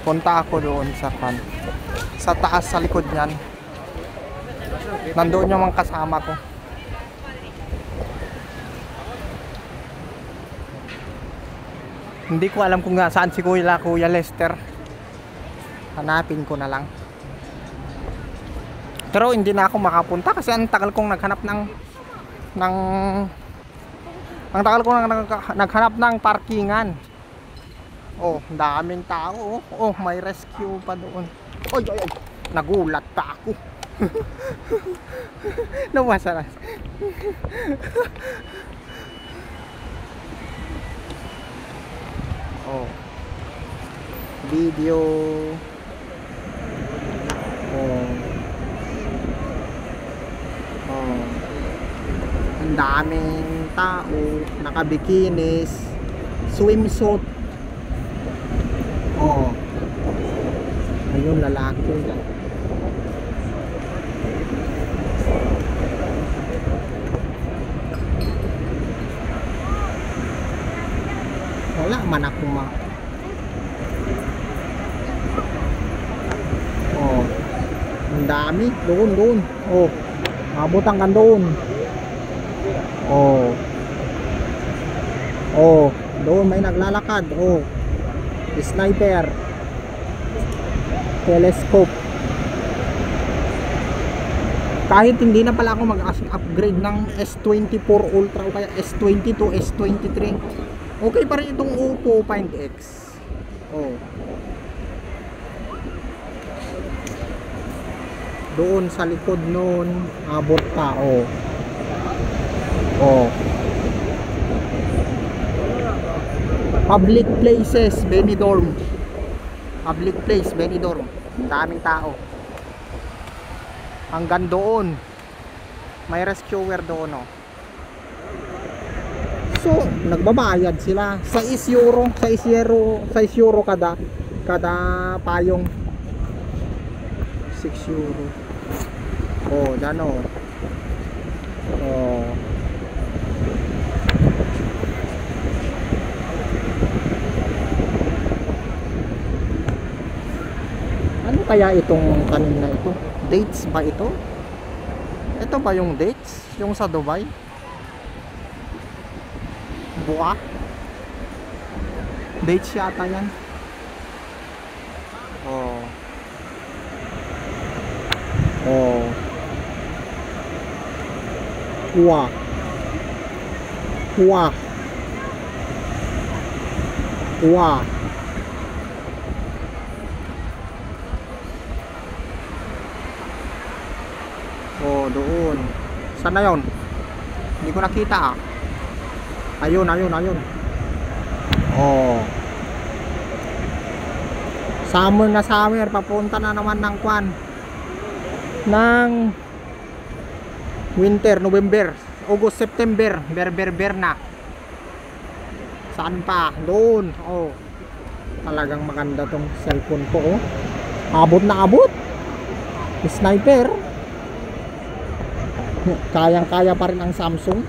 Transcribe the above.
punta ako doon sa taas sa likod niyan. Nandoon yung mga kasama ko. Hindi ko alam kung saan si Kuya Lester. Hanapin ko na lang. Pero hindi na ako makapunta kasi ang tagal kong naghanap naghanap ng parkingan. Oh, daming tao. Oh, may rescue pa doon. Oy, oy, oy. Nagulat pa ako. Nawasa na. Oh. Video. Oh. Oh. Ang daming tao, nakabikinis, swimsuit. Oh. Ayun, lalaki. Wala man ako Oh. Ang dami. Doon. Oh. Abot hanggang doon. Oh. Oh. Doon may naglalakad. Oh. Sniper. Telescope. Kahit hindi na pala ako mag-upgrade ng S24 Ultra o kaya S22, S23, okay pa rin itong Oppo Find X. Oh. Doon sa likod noon, abot pa. Oh. Oh. Public places, Benidorm. Public place, Benidorm. Daming tao. Hanggang doon. May rescuer doon, oh. So, nagbabayad sila. 6 euro kada payong. 6 euro. Oh, dyan, oh. Oh. Ano kaya itong tanim na ito? Dates ba ito? Ito ba yung dates? Yung sa Dubai? Buwa? Dates yata yan. Oh. Oh. Buwa. Buwa. Buwa. Oh, doon. Saan na yun? Hindi ko nakita, ah. Ayun. Oh. Summer. Papunta na naman ng kwan. Ng winter, November, August, September. Ber na. Saan pa? Doon. Oh. Talagang maganda tong cellphone ko, oh. Abot na abot. Sniper. Kayang-kaya pa rin ang Samsung.